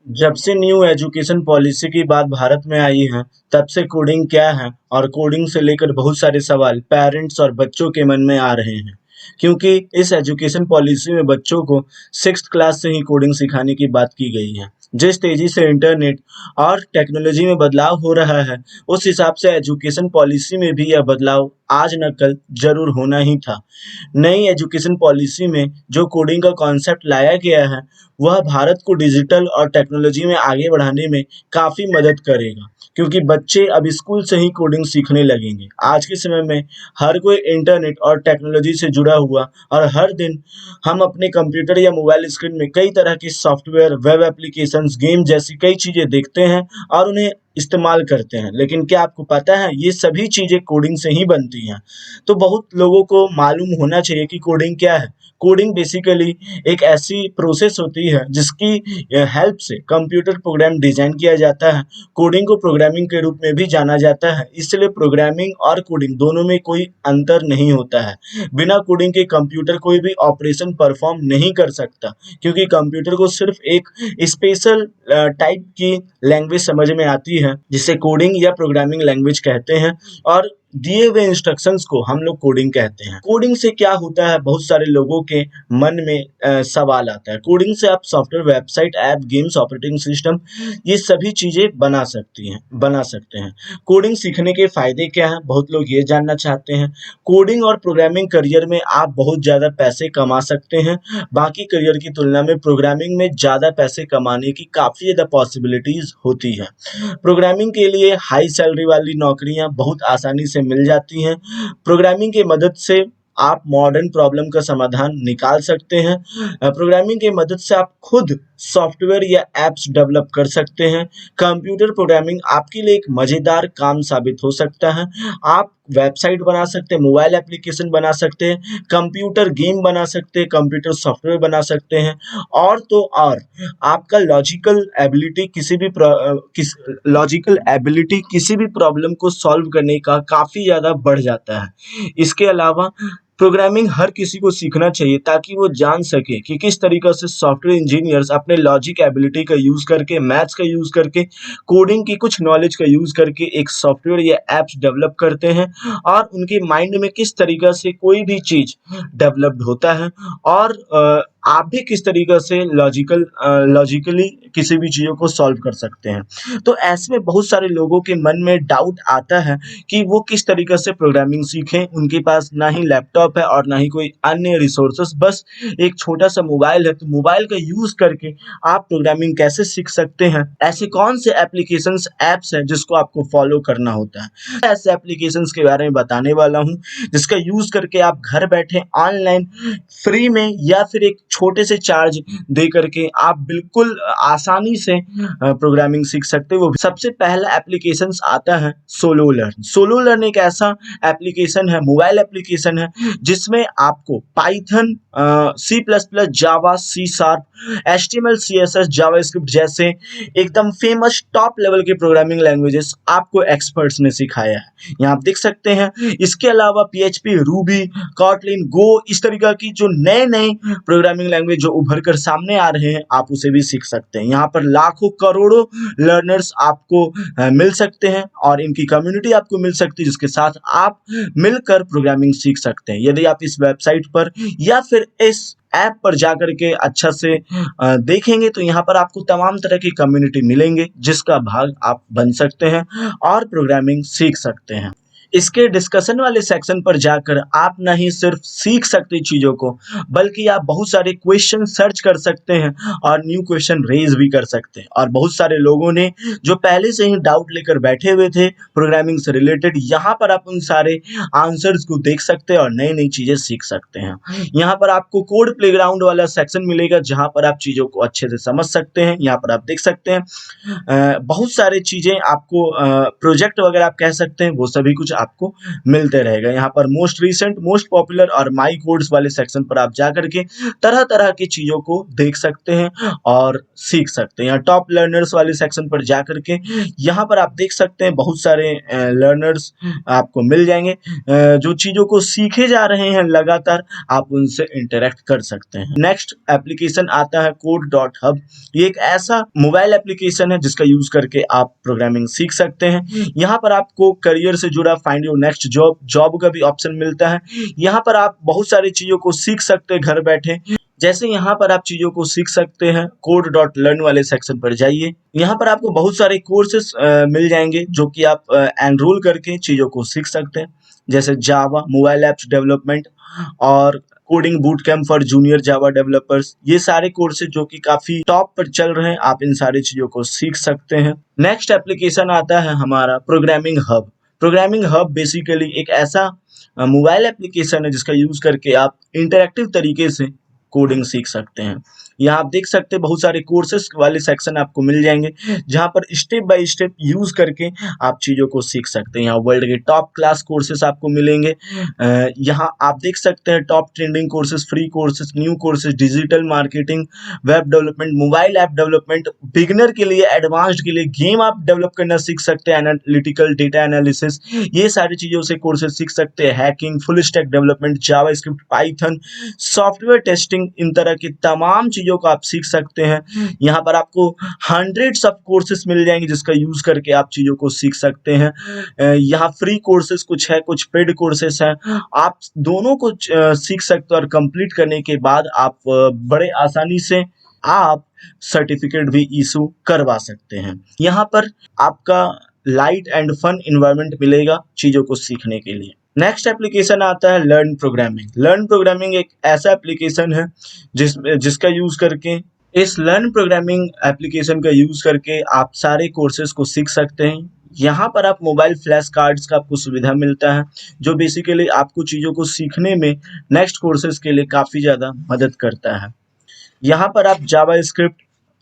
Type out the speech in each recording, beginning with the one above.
जब से new education policy की बात भारत में आई है, तब से कोडिंग क्या है और कोडिंग से लेकर बहुत सारे सवाल पेरेंट्स और बच्चों के मन में आ रहे हैं। क्योंकि इस एजुकेशन पॉलिसी में बच्चों को 6th क्लास से ही कोडिंग सिखाने की बात की गई है। जिस तेजी से इंटरनेट और टेक्नोलॉजी में बदलाव हो रहा है, उस हिसाब से एजुकेशन पॉलिसी में भी यह बदलाव आज न कल जरूर होना ही था। नई एजुकेशन पॉलिसी में जो कोडिंग का कॉन्सेप्ट लाया गया है, वह भारत को डिजिटल और टेक्नोलॉजी में आगे बढ़ाने में काफ़ी मदद करेगा, क्योंकि बच्चे अब स्कूल से ही कोडिंग सीखने लगेंगे। आज के समय में हर कोई इंटरनेट और टेक्नोलॉजी से जुड़ा हुआ और हर दिन हम अपने कंप्यूटर या मोबाइल स्क्रीन में कई तरह की सॉफ्टवेयर, वेब एप्लीकेशंस, गेम जैसी कई चीज़ें देखते हैं और उन्हें इस्तेमाल करते हैं। लेकिन क्या आपको पता है, ये सभी चीज़ें कोडिंग से ही बनती हैं। तो बहुत लोगों को मालूम होना चाहिए कि कोडिंग क्या है। कोडिंग बेसिकली एक ऐसी प्रोसेस होती है जिसकी हेल्प से कंप्यूटर प्रोग्राम डिजाइन किया जाता है। कोडिंग को प्रोग्रामिंग के रूप में भी जाना जाता है, इसलिए प्रोग्रामिंग और कोडिंग दोनों में कोई अंतर नहीं होता है। बिना कोडिंग के कंप्यूटर कोई भी ऑपरेशन परफॉर्म नहीं कर सकता, क्योंकि कंप्यूटर को सिर्फ एक स्पेशल टाइप की लैंग्वेज समझ में आती है, जिसे कोडिंग या प्रोग्रामिंग लैंग्वेज कहते हैं। और दिए हुए इंस्ट्रक्शंस को हम लोग कोडिंग कहते हैं। कोडिंग से क्या होता है, बहुत सारे लोगों के मन में सवाल आता है। कोडिंग से आप software, website, app, games, operating system, ये सभी चीज़ें बना सकते हैं। कोडिंग सीखने के फ़ायदे क्या हैं? बहुत लोग ये जानना चाहते हैं। कोडिंग और प्रोग्रामिंग करियर में आप बहुत ज़्यादा पैसे कमा सकते हैं। बाकी करियर की तुलना में प्रोग्रामिंग में ज़्यादा पैसे कमाने की काफ़ी ज़्यादा पॉसिबिलिटीज़ होती है। प्रोग्रामिंग के लिए हाई सैलरी वाली नौकरियां बहुत आसानी से मिल जाती हैं। प्रोग्रामिंग की मदद से आप मॉडर्न प्रॉब्लम का समाधान निकाल सकते हैं। प्रोग्रामिंग की मदद से आप खुद सॉफ्टवेयर या एप्स डेवलप कर सकते हैं। कंप्यूटर प्रोग्रामिंग आपके लिए एक मज़ेदार काम साबित हो सकता है। आप वेबसाइट बना सकते हैं, मोबाइल एप्लीकेशन बना सकते हैं, कंप्यूटर गेम बना सकते हैं, कंप्यूटर सॉफ्टवेयर बना सकते हैं। और तो और आपका लॉजिकल एबिलिटी किसी भी प्रॉब्लम को सॉल्व करने का काफ़ी ज़्यादा बढ़ जाता है। इसके अलावा प्रोग्रामिंग हर किसी को सीखना चाहिए, ताकि वो जान सके कि किस तरीक़े से सॉफ्टवेयर इंजीनियर्स अपने लॉजिक एबिलिटी का यूज़ करके, मैथ्स का यूज़ करके, कोडिंग की कुछ नॉलेज का यूज़ करके एक सॉफ्टवेयर या एप्स डेवलप करते हैं, और उनके माइंड में किस तरीक़ा से कोई भी चीज़ डेवलप्ड होता है, और आप भी किस तरीक़े से लॉजिकली किसी भी चीज़ों को सॉल्व कर सकते हैं। तो ऐसे में बहुत सारे लोगों के मन में डाउट आता है कि वो किस तरीक़े से प्रोग्रामिंग सीखें। उनके पास ना ही लैपटॉप है और ना ही कोई अन्य रिसोर्सेस, बस एक छोटा-सा मोबाइल है। तो मोबाइल का यूज़ करके आप प्रोग्रामिंग कैसे सीख सकते हैं? ऐसे कौन से एप्लीकेशंस, ऐप्स हैं जिसको आपको फॉलो करना होता है? ऐसे एप्लीकेशंस के बारे में बताने वाला हूँ, जिसका यूज़ करके आप घर बैठे ऑनलाइन फ्री में या फिर एक छोटे से चार्ज दे करके आप बिल्कुल आसानी से प्रोग्रामिंग सीख सकते हो। वो सबसे पहला एप्लीकेशंस आता है सोलो लर्न। सोलो लर्न एक ऐसा एप्लीकेशन है, मोबाइल एप्लीकेशन है, जिसमें आपको Python, C plus plus, Java, C sharp, HTML, CSS, JavaScript जैसे एकदम फेमस टॉप लेवल के प्रोग्रामिंग लैंग्वेजेस आपको एक्सपर्ट्स ने सिखाया है। यहाँ आप देख सकते हैं। इसके अलावा पीएचपी, रूबी, कॉटलिन, गो, इस तरीका की जो नए-नए प्रोग्रामिंग लैंग्वेज जो उभर कर सामने आ रहे हैं, आप उसे भी सीख सकते हैं। यहाँ पर लाखों करोड़ों लर्नर्स आपको मिल सकते हैं, और इनकी कम्युनिटी आपको मिल सकती है, जिसके साथ आप मिलकर प्रोग्रामिंग सीख सकते हैं। यदि आप इस वेबसाइट पर या फिर इस ऐप पर जाकर के अच्छा से देखेंगे, तो यहाँ पर आपको तमाम तरह की कम्युनिटी मिलेंगे, जिसका भाग आप बन सकते हैं और प्रोग्रामिंग सीख सकते हैं। इसके डिस्कशन वाले सेक्शन पर जाकर आप ना ही सिर्फ सीख सकते चीज़ों को, बल्कि आप बहुत सारे क्वेश्चन सर्च कर सकते हैं और न्यू क्वेश्चन रेज़ भी कर सकते हैं। और बहुत सारे लोगों ने जो पहले से ही डाउट लेकर बैठे हुए थे प्रोग्रामिंग से रिलेटेड, यहाँ पर आप उन सारे आंसर्स को देख सकते हैं और नई-नई चीज़ें सीख सकते हैं। यहाँ पर आपको कोड प्लेग्राउंड वाला सेक्शन मिलेगा, जहाँ पर आप चीज़ों को अच्छे से समझ सकते हैं। यहाँ पर आप देख सकते हैं बहुत सारी चीज़ें आपको प्रोजेक्ट वगैरह आप कह सकते हैं, वो सभी कुछ आपको मिलते रहेगा। यहाँ पर मोस्ट रिसेंट, मोस्ट पॉपुलर और माई कोड्स वाले सेक्शन पर आप जा करके तरह तरह की चीज़ों को देख सकते हैं और सीख सकते हैं। यहाँ टॉप लर्नर्स वाले सेक्शन पर जा करके यहाँ पर आप देख सकते हैं बहुत सारे लर्नर्स आपको मिल जाएंगे जो चीज़ों को सीखे जा रहे हैं लगातार, आप उनसे इंटरेक्ट कर सकते हैं। नेक्स्ट एप्लीकेशन आता है कोड डॉट हब। ये एक ऐसा मोबाइल एप्लीकेशन है जिसका यूज करके आप प्रोग्रामिंग सीख सकते हैं। यहाँ पर आपको करियर से जुड़ा find your next job, job का भी ऑप्शन मिलता है। यहाँ पर आप बहुत सारी चीज़ों को सीख सकते हैं घर बैठे। जैसे यहाँ पर आप चीज़ों को सीख सकते हैं, कोड डॉट लर्न वाले सेक्शन पर जाइए। यहाँ पर आपको बहुत सारे कोर्सेस मिल जाएंगे जो कि आप एनरोल करके चीज़ों को सीख सकते हैं, जैसे जावा, मोबाइल ऐप्स डेवलपमेंट और coding boot camp for junior Java developers. ये सारे कोर्सेज जो कि काफ़ी टॉप पर चल रहे हैं, आप इन सारी चीज़ों को सीख सकते हैं। नेक्स्ट एप्लीकेशन आता है हमारा programming hub. Programming hub basically एक ऐसा मोबाइल एप्लीकेशन है जिसका यूज़ करके आप इंटरेक्टिव तरीके से कोडिंग सीख सकते हैं। यहाँ आप देख सकते हैं बहुत सारे कोर्सेस वाले सेक्शन आपको मिल जाएंगे जहाँ पर स्टेप बाय स्टेप यूज करके आप चीज़ों को सीख सकते हैं। यहाँ वर्ल्ड के टॉप क्लास कोर्सेस आपको मिलेंगे। यहाँ आप देख सकते हैं top trending courses, free courses, new courses, digital marketing, web development, mobile app development, beginner के लिए, एडवांस्ड के लिए, गेम आप डेवलप करना सीख सकते हैं, एनालिटिकल डेटा एनालिसिस, ये सारी चीज़ों से कोर्सेस सीख सकते हैं। Hacking, full stack development, JavaScript, Python, software testing, इन तरह की तमाम चीज़ों को आप सीख सकते हैं। यहाँ पर आपको हंड्रेड्स ऑफ कोर्सेस मिल जाएंगे जिसका यूज करके आप चीज़ों को सीख सकते हैं। यहाँ फ्री कोर्सेस कुछ है, कुछ पेड कोर्सेस हैं, आप दोनों को सीख सकते हो और कंप्लीट करने के बाद आप बड़े आसानी से आप सर्टिफिकेट भी इशू करवा सकते हैं। यहाँ पर आपका लाइट एंड फन इन्वायरमेंट मिलेगा चीज़ों को सीखने के लिए। नेक्स्ट एप्लीकेशन आता है लर्न प्रोग्रामिंग। लर्न प्रोग्रामिंग एक ऐसा एप्लीकेशन है जिसका यूज करके, इस लर्न प्रोग्रामिंग एप्लीकेशन का यूज करके आप सारे कोर्सेज को सीख सकते हैं। यहाँ पर आप मोबाइल फ्लैश कार्ड्स का आपको सुविधा मिलता है जो बेसिकली आपको चीज़ों को सीखने में नेक्स्ट कोर्सेज के लिए काफ़ी ज़्यादा मदद करता है। यहाँ पर आप जावास्क्रिप्ट,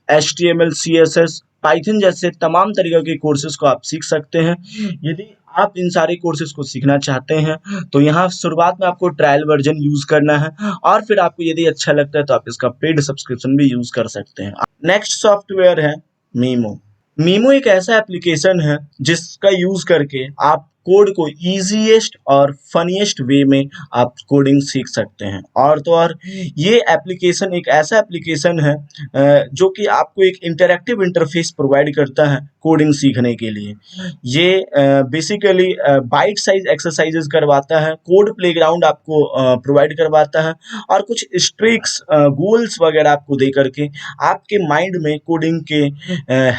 HTML, CSS, पाइथन जैसे तमाम तरीके के कोर्सेज को आप सीख सकते हैं। यदि आप इन सारे कोर्सेज को सीखना चाहते हैं तो यहाँ शुरुआत में आपको ट्रायल वर्जन यूज करना है और फिर आपको यदि अच्छा लगता है तो आप इसका पेड सब्सक्रिप्शन भी यूज कर सकते हैं। नेक्स्ट सॉफ्टवेयर है मीमो। मीमो एक ऐसा एप्लीकेशन है जिसका यूज करके आप कोड को ईजीएस्ट और फनीएस्ट वे में आप कोडिंग सीख सकते हैं। और तो और ये एप्लीकेशन एक ऐसा एप्लीकेशन है जो कि आपको एक इंटरैक्टिव इंटरफेस प्रोवाइड करता है कोडिंग सीखने के लिए। ये बेसिकली बाइट साइज एक्सरसाइजेज करवाता है, कोड प्लेग्राउंड आपको प्रोवाइड करवाता है और कुछ स्ट्रिक्स गोल्स वगैरह आपको दे करके आपके माइंड में कोडिंग के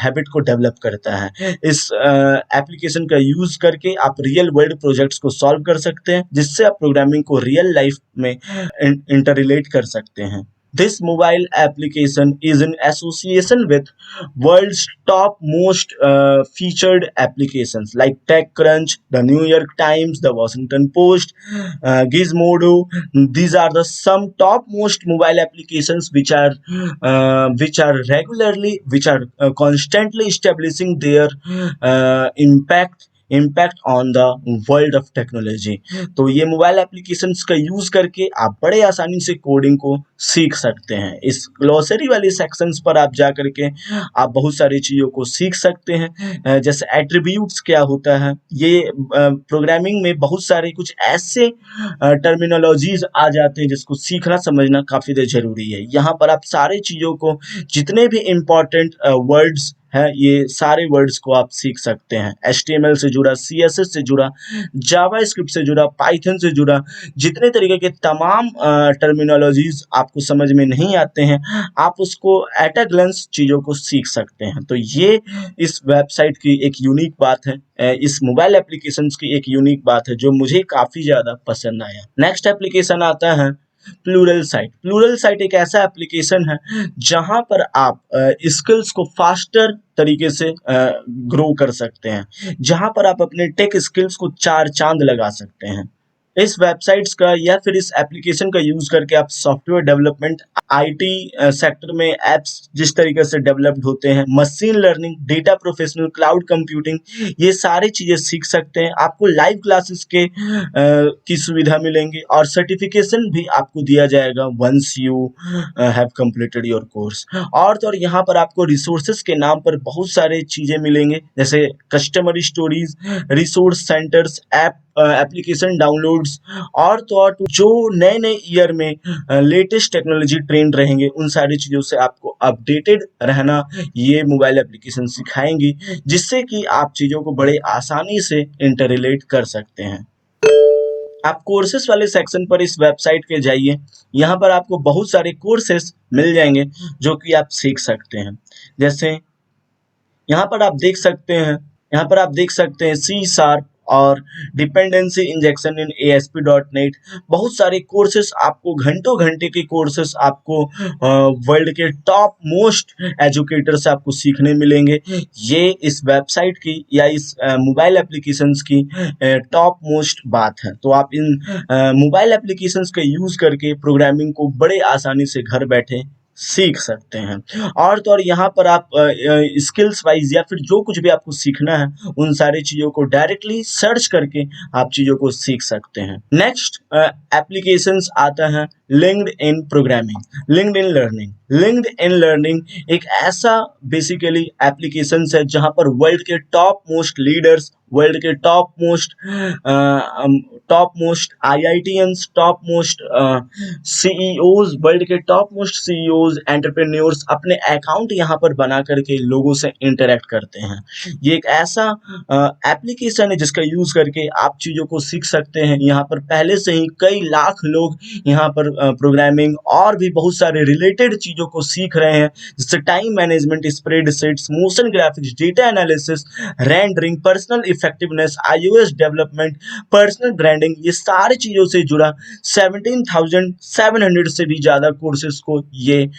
हैबिट को डेवलप करता है। इस एप्लीकेशन का यूज करके आप रियल वर्ल्ड प्रोजेक्ट्स को सॉल्व कर सकते हैं जिससे आप प्रोग्रामिंग को रियल लाइफ में इंटररिलेट कर सकते हैं। This mobile application is in association with world's top most featured applications like TechCrunch, the New York Times, the Washington Post, Gizmodo. These are the some top most mobile applications which are regularly, which are constantly establishing their impact on the world of technology। तो ये mobile applications का use करके आप बड़े आसानी से coding को सीख सकते हैं। इस ग्लोसरी वाली सेक्शंस पर आप जा करके आप बहुत सारी चीज़ों को सीख सकते हैं, जैसे एट्रीब्यूट्स क्या होता है। ये प्रोग्रामिंग में बहुत सारे कुछ ऐसे टर्मिनोलॉजीज आ जाते हैं जिसको सीखना समझना काफ़ी ज़रूरी है। यहाँ पर आप सारे चीज़ों को, जितने भी इम्पोर्टेंट वर्ड्स है, ये सारे वर्ड्स को आप सीख सकते हैं। HTML से जुड़ा, CSS से जुड़ा, जावास्क्रिप्ट से जुड़ा, पाइथन से जुड़ा, जितने तरीके के तमाम टर्मिनोलॉजीज आपको समझ में नहीं आते हैं, आप उसको एट अ ग्लेंस चीज़ों को सीख सकते हैं। तो ये इस वेबसाइट की एक यूनिक बात है, इस मोबाइल एप्लीकेशंस की एक यूनिक बात है जो मुझे काफ़ी ज़्यादा पसंद आया। नेक्स्ट एप्लीकेशन आता है प्लूरलसाइट। प्लूरलसाइट एक ऐसा एप्लीकेशन है जहां पर आप स्किल्स को फास्टर तरीके से ग्रो कर सकते हैं, जहां पर आप अपने टेक स्किल्स को चार चांद लगा सकते हैं। इस वेबसाइट्स का या फिर इस एप्लीकेशन का यूज़ करके आप सॉफ्टवेयर डेवलपमेंट, आईटी सेक्टर में एप्स जिस तरीके से डेवलप्ड होते हैं, machine learning, data professional, cloud computing, ये सारी चीज़ें सीख सकते हैं। आपको लाइव क्लासेस के की सुविधा मिलेंगी और सर्टिफिकेशन भी आपको दिया जाएगा once you have completed your course. और तो और यहाँ पर आपको रिसोर्सेज के नाम पर बहुत सारे चीज़ें मिलेंगे, जैसे customer stories, resource centres, application downloads, और तो और जो नए नए ईयर में लेटेस्ट टेक्नोलॉजी ट्रेंड रहेंगे, उन सारी चीज़ों से आपको अपडेटेड रहना ये मोबाइल एप्लीकेशन सिखाएंगी, जिससे कि आप चीज़ों को बड़े आसानी से इंटर रिलेट कर सकते हैं। आप कोर्सेस वाले सेक्शन पर इस वेबसाइट के जाइए, यहाँ पर आपको बहुत सारे कोर्सेस मिल जाएंगे जो कि आप सीख सकते हैं। जैसे यहाँ पर आप देख सकते हैं यहाँ पर आप देख सकते हैं सी शार्प और डिपेंडेंसी इंजेक्शन इन ASP.NET। बहुत सारे कोर्सेस आपको, घंटों घंटे के कोर्सेस आपको वर्ल्ड के टॉप मोस्ट एजुकेटर से आपको सीखने मिलेंगे। ये इस वेबसाइट की या इस मोबाइल एप्लीकेशंस की टॉप मोस्ट बात है। तो आप इन मोबाइल एप्लीकेशंस का यूज़ करके प्रोग्रामिंग को बड़े आसानी से घर बैठे सीख सकते हैं। और तो और यहाँ पर आप स्किल्स वाइज या फिर जो कुछ भी आपको सीखना है, उन सारी चीज़ों को डायरेक्टली सर्च करके आप चीज़ों को सीख सकते हैं। नेक्स्ट एप्लीकेशंस आता है LinkedIn programming, LinkedIn learning. LinkedIn learning एक ऐसा बेसिकली एप्लीकेशन है जहाँ पर वर्ल्ड के टॉप मोस्ट लीडर्स, वर्ल्ड के top most IITians, top most CEOs, world के टॉप मोस्ट CEOs, एंटरप्रेन्योर्स अपने अकाउंट यहाँ पर बना करके लोगों से इंटरेक्ट करते हैं। ये एक ऐसा एप्लीकेशन है जिसका यूज़ करके आप चीज़ों को सीख सकते हैं। यहाँ पर पहले से ही कई लाख लोग यहाँ पर प्रोग्रामिंग और भी बहुत सारे रिलेटेड चीज़ों को सीख रहे हैं, जैसे time management, spreadsheets, motion graphics, data analysis, rendering, personal effectiveness, iOS development, personal branding, ये सारी चीज़ों से जुड़ा 17,700 से भी ज़्यादा कोर्सेज को ये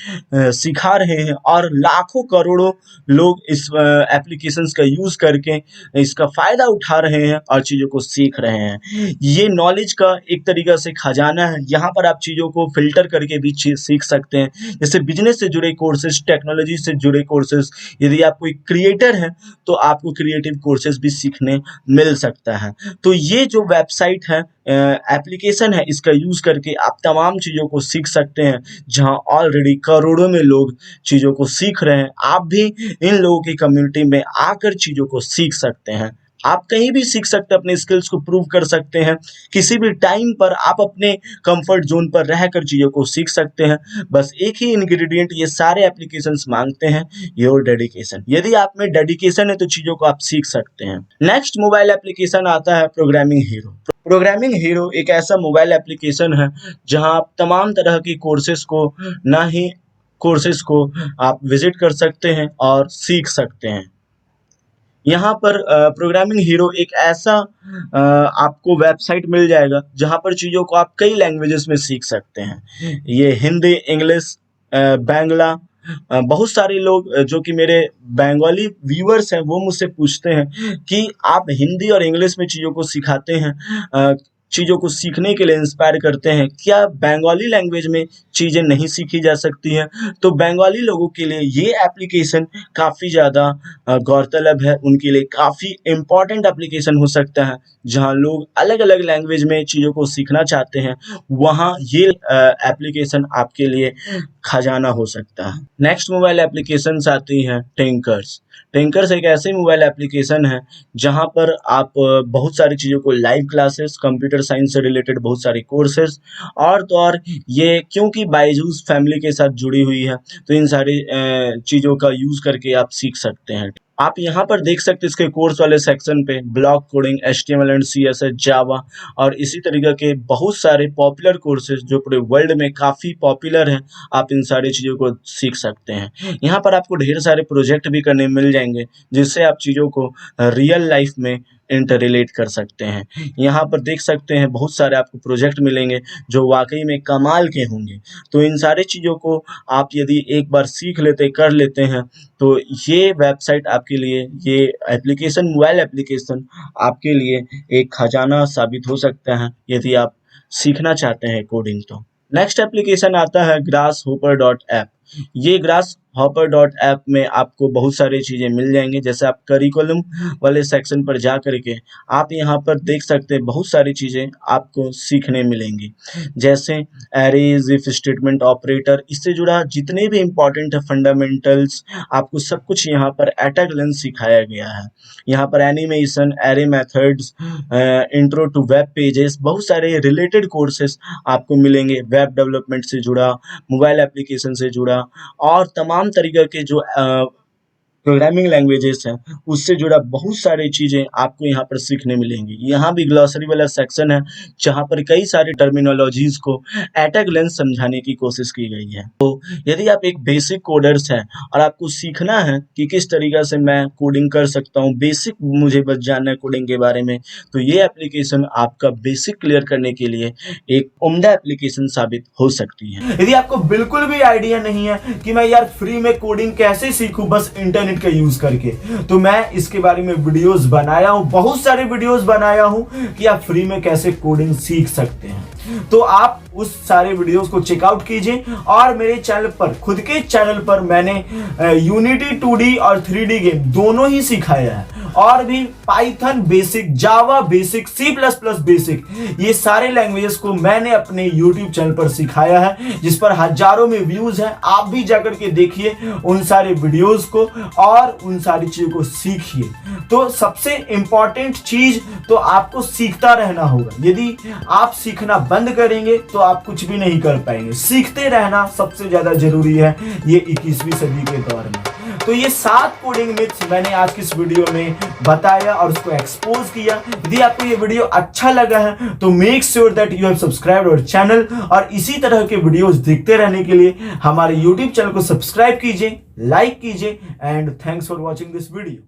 सिखा रहे हैं और लाखों करोड़ों लोग इस एप्लीकेशंस का यूज़ करके इसका फ़ायदा उठा रहे हैं और चीज़ों को सीख रहे हैं। ये नॉलेज का एक तरीका से खजाना है। यहाँ पर आप चीज़ों को फिल्टर करके भी सीख सकते हैं, जैसे बिजनेस से जुड़े कोर्सेज, टेक्नोलॉजी से जुड़े कोर्सेज। यदि आप कोई क्रिएटर हैं तो आपको क्रिएटिव कोर्सेज भी सीखने मिल सकता है। तो ये जो वेबसाइट है, एप्लीकेशन है, इसका यूज़ करके आप तमाम चीज़ों को सीख सकते हैं। जहां ऑलरेडी करोड़ों में लोग चीज़ों को सीख रहे हैं, आप भी इन लोगों की कम्युनिटी में आकर चीज़ों को सीख सकते हैं। आप कहीं भी सीख सकते हैं, अपने स्किल्स को प्रूव कर सकते हैं। किसी भी टाइम पर आप अपने कंफर्ट जोन पर रहकर चीज़ों को सीख सकते हैं। बस एक ही इंग्रेडिएंट ये सारे एप्लीकेशंस मांगते हैं, योर डेडिकेशन। यदि आप में डेडिकेशन है तो चीज़ों को आप सीख सकते हैं। नेक्स्ट मोबाइल एप्लीकेशन आता है प्रोग्रामिंग हीरो। प्रोग्रामिंग हीरो एक ऐसा मोबाइल एप्लीकेशन है जहां आप तमाम तरह की कोर्सेज को आप विजिट कर सकते हैं और सीख सकते हैं। यहाँ पर प्रोग्रामिंग हीरो एक ऐसा आपको वेबसाइट मिल जाएगा जहाँ पर चीज़ों को आप कई लैंग्वेजेस में सीख सकते हैं। ये हिंदी, इंग्लिश, बांग्ला, बहुत सारे लोग जो कि मेरे बंगाली व्यूअर्स हैं वो मुझसे पूछते हैं कि आप हिंदी और इंग्लिश में चीज़ों को सिखाते हैं, चीज़ों को सीखने के लिए इंस्पायर करते हैं, क्या बंगाली लैंग्वेज में चीज़ें नहीं सीखी जा सकती हैं? तो बंगाली लोगों के लिए ये एप्लीकेशन काफ़ी ज़्यादा गौरतलब है, उनके लिए काफ़ी इम्पोर्टेंट एप्लीकेशन हो सकता है। जहाँ लोग अलग-अलग लैंग्वेज में चीज़ों को सीखना चाहते हैं, वहाँ ये एप्लीकेशन आपके लिए खजाना हो सकता है। नेक्स्ट मोबाइल एप्लीकेशंस आती हैं टिंकर्स। टिंकर्स एक ऐसी मोबाइल एप्लीकेशन है जहाँ पर आप बहुत सारी चीज़ों को, लाइव क्लासेस, कंप्यूटर साइंस से रिलेटेड बहुत सारे कोर्सेज, और तो और ये क्योंकि बायजूस फैमिली के साथ जुड़ी हुई है तो इन सारी चीज़ों का यूज़ करके आप सीख सकते हैं। आप यहाँ पर देख सकते हैं इसके कोर्स वाले सेक्शन पे block coding, HTML and CSS, जावा और इसी तरीके के बहुत सारे पॉपुलर कोर्सेज जो पूरे वर्ल्ड में काफ़ी पॉपुलर हैं, आप इन सारी चीज़ों को सीख सकते हैं। यहाँ पर आपको ढेर सारे प्रोजेक्ट भी करने मिल जाएंगे जिससे आप चीज़ों को रियल लाइफ में इंटर रिलेट कर सकते हैं। यहाँ पर देख सकते हैं बहुत सारे आपको प्रोजेक्ट मिलेंगे जो वाकई में कमाल के होंगे। तो इन सारी चीज़ों को आप यदि एक बार सीख लेते कर लेते हैं तो ये वेबसाइट आपके लिए, ये एप्लीकेशन, मोबाइल एप्लीकेशन आपके लिए एक खजाना साबित हो सकता है यदि आप सीखना चाहते हैं कोडिंग तो। नेक्स्ट एप्लीकेशन आता है ग्रास होपर डॉट ऐप। ये ग्रास हॉपर डॉट ऐप में आपको बहुत सारी चीज़ें मिल जाएंगी। जैसे आप करिकुलम वाले सेक्शन पर जा करके आप यहाँ पर देख सकते हैं बहुत सारी चीज़ें आपको सीखने मिलेंगी। जैसे एरेज, इफ स्टेटमेंट, ऑपरेटर, इससे जुड़ा जितने भी इम्पोर्टेंट फंडामेंटल्स आपको सब कुछ यहाँ पर एट अ ग्लेंस सिखाया गया है। यहाँ पर animation, array methods, intro to web pages, बहुत सारे रिलेटेड कोर्सेस आपको मिलेंगे। वेब डेवलपमेंट से जुड़ा, मोबाइल एप्लीकेशन से जुड़ा और तमाम तरीके के जो प्रोग्रामिंग लैंग्वेजेस हैं उससे जुड़ा बहुत सारी चीज़ें आपको यहाँ पर सीखने मिलेंगी। यहाँ भी ग्लॉसरी वाला सेक्शन है जहाँ पर कई सारी टर्मिनोलॉजीज को एट अ ग्लेंस समझाने की कोशिश की गई है। तो यदि आप एक बेसिक कोडर्स हैं और आपको सीखना है कि किस तरीक़ा से मैं कोडिंग कर सकता हूँ, बेसिक मुझे बस जानना है कोडिंग के बारे में, तो ये एप्लीकेशन आपका बेसिक क्लियर करने के लिए एक उम्दा एप्लीकेशन साबित हो सकती है। यदि आपको बिल्कुल भी आइडिया नहीं है कि मैं यार फ्री में कोडिंग कैसे सीखूं बस इंटरनेट का यूज करके, तो मैं इसके बारे में वीडियोस बनाया हूं, बहुत सारे वीडियोस बनाया हूं कि आप फ्री में कैसे कोडिंग सीख सकते हैं। तो आप उस सारे वीडियोस को चेकआउट कीजिए। और मेरे चैनल पर, खुद के चैनल पर मैंने यूनिटी 2D और 3D गेम दोनों ही सिखाया है, और भी पाइथन बेसिक, जावा बेसिक, C++ बेसिक, ये सारे लैंग्वेजेस को मैंने अपने यूट्यूब चैनल पर सिखाया है जिस पर हजारों में व्यूज हैं। आप भी जाकर के देखिए उन सारे वीडियोस को और उन सारी चीजों को सीखिए। तो सबसे इंपॉर्टेंट चीज तो आपको सीखता रहना होगा। यदि आप सीखना बंद करेंगे तो आप कुछ भी नहीं कर पाएंगे। सीखते रहना सबसे ज्यादा जरूरी है ये 21वीं सदी के दौर में। तो ये 7 कोडिंग मिथ्स मैंने आज की इस वीडियो में बताया और उसको एक्सपोज किया। यदि आपको ये वीडियो अच्छा लगा है तो make sure that you have subscribed our channel, और इसी तरह के वीडियोस देखते रहने के लिए हमारे यूट्यूब चैनल को सब्सक्राइब कीजिए, लाइक कीजिए, and thanks for watching this video.